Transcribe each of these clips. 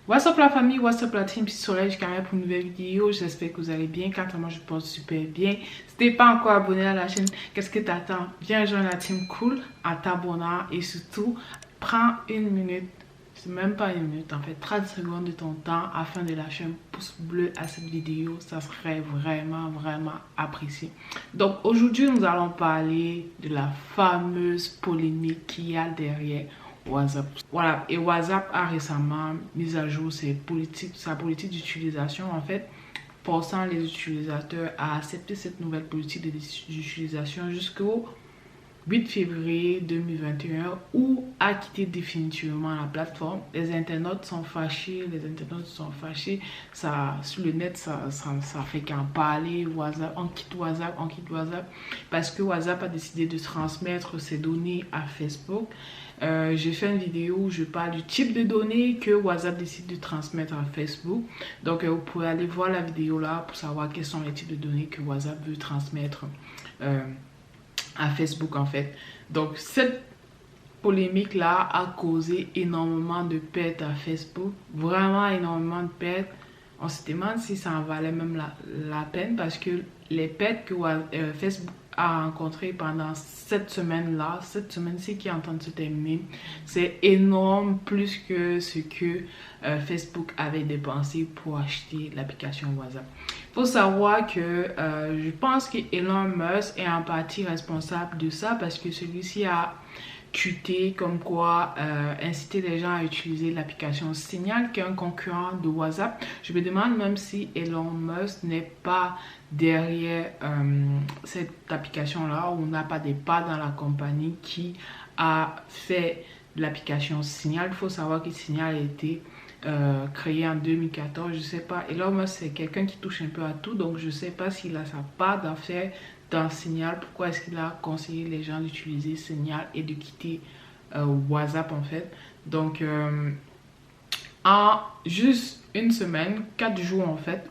What's up la famille, what's up la team, petit soleil du Canada pour une nouvelle vidéo. J'espère que vous allez bien, quant à moi je pense super bien. Si t'es pas encore abonné à la chaîne, qu'est-ce que t'attends? Viens rejoindre la team cool en t'abonnant et surtout prends une minute, c'est même pas une minute en fait, 30 secondes de ton temps afin de lâcher un pouce bleu à cette vidéo. Ça serait vraiment apprécié. Donc aujourd'hui nous allons parler de la fameuse polémique qu'il y a derrière WhatsApp. Voilà, et WhatsApp a récemment mis à jour sa politique d'utilisation en fait, forçant les utilisateurs à accepter cette nouvelle politique d'utilisation jusqu'au 8 février 2021 ou à quitter définitivement la plateforme. Les internautes sont fâchés, ça, sur le net, ça fait qu'en parler. WhatsApp, on quitte WhatsApp parce que WhatsApp a décidé de transmettre ses données à Facebook. J'ai fait une vidéo où je parle du type de données que WhatsApp décide de transmettre à Facebook. Donc vous pouvez aller voir la vidéo là pour savoir quels sont les types de données que WhatsApp veut transmettre à Facebook en fait. Donc cette polémique là a causé énormément de pertes à Facebook, vraiment énormément de pertes. On se demande si ça en valait même la peine parce que les pertes que Facebook a rencontrées pendant cette semaine-là, cette semaine-ci qui est en train de se terminer, c'est énorme, plus que ce que Facebook avait dépensé pour acheter l'application WhatsApp. Il faut savoir que je pense que Elon Musk est en partie responsable de ça parce que celui-ci a tweeté comme quoi inciter les gens à utiliser l'application Signal qui est un concurrent de WhatsApp. Je me demande même si Elon Musk n'est pas derrière cette application là, ou n'a pas des pas dans la compagnie qui a fait l'application Signal. Il faut savoir que Signal a été créé en 2014, je sais pas. Elon Musk c'est quelqu'un qui touche un peu à tout, donc je sais pas s'il a sa part d'affaires dans Signal. Pourquoi est-ce qu'il a conseillé les gens d'utiliser Signal et de quitter WhatsApp en fait. Donc en juste une semaine, 4 jours en fait,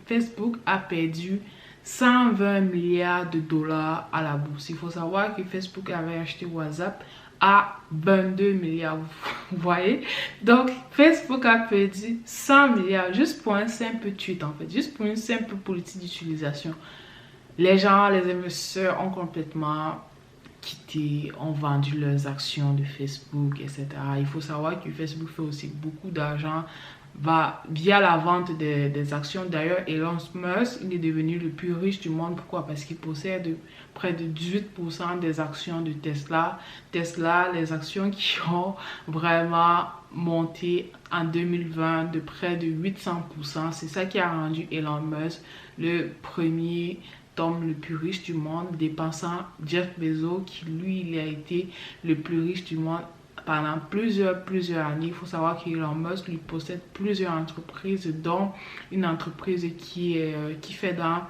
Facebook a perdu 120 milliards de dollars à la bourse. Il faut savoir que Facebook avait acheté WhatsApp à 22 milliards, vous voyez. Donc Facebook a perdu 100 milliards juste pour un simple tweet en fait, juste pour une simple politique d'utilisation. Les gens, les investisseurs ont complètement quitté, ont vendu leurs actions de Facebook, etc. Il faut savoir que Facebook fait aussi beaucoup d'argent via la vente des actions. D'ailleurs, Elon Musk, il est devenu le plus riche du monde. Pourquoi? Parce qu'il possède près de 18% des actions de Tesla. Tesla, les actions qui ont vraiment monté en 2020 de près de 800%. C'est ça qui a rendu Elon Musk le premier le plus riche du monde, dépensant Jeff Bezos qui lui il a été le plus riche du monde pendant plusieurs années. Il faut savoir qu'Elon Musk lui possède plusieurs entreprises, dont une entreprise qui fait dans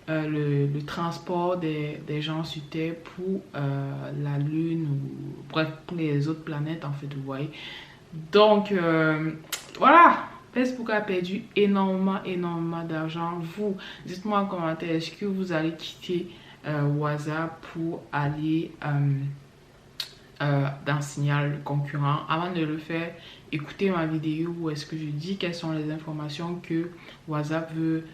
le transport des gens sur Terre pour la Lune, ou bref pour les autres planètes en fait, vous voyez. Donc voilà, Facebook a perdu énormément d'argent. Vous, dites-moi en commentaire, est-ce que vous allez quitter WhatsApp pour aller dans Signal concurrent? Avant de le faire, écoutez ma vidéo où est-ce que je dis quelles sont les informations que WhatsApp veut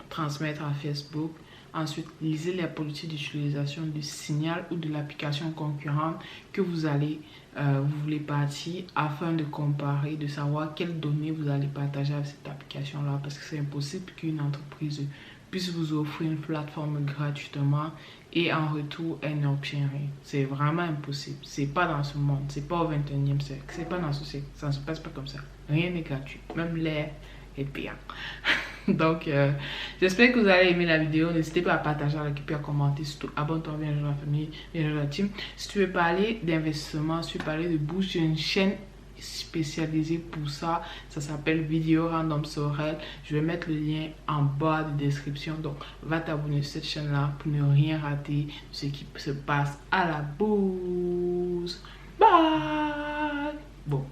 transmettre à Facebook. Ensuite, lisez les politiques d'utilisation du Signal ou de l'application concurrente que vous voulez partir, afin de comparer, de savoir quelles données vous allez partager avec cette application là, parce que c'est impossible qu'une entreprise puisse vous offrir une plateforme gratuitement et en retour elle n'obtient rien. C'est vraiment impossible. C'est pas dans ce monde, c'est pas au 21e siècle, c'est pas dans ce siècle, ça ne se passe pas comme ça. Rien n'est gratuit, même l'air est payant. Donc j'espère que vous allez aimer la vidéo. N'hésitez pas à partager, à récupérer, à commenter, surtout abonne-toi, viens rejoindre la famille, viens rejoindre la team. Si tu veux parler d'investissement, si tu veux parler de bourse, j'ai une chaîne spécialisée pour ça, ça s'appelle Vidéo Random Sorel. Je vais mettre le lien en bas de description, donc va t'abonner sur cette chaîne là pour ne rien rater de ce qui se passe à la bourse. Bye. Bon.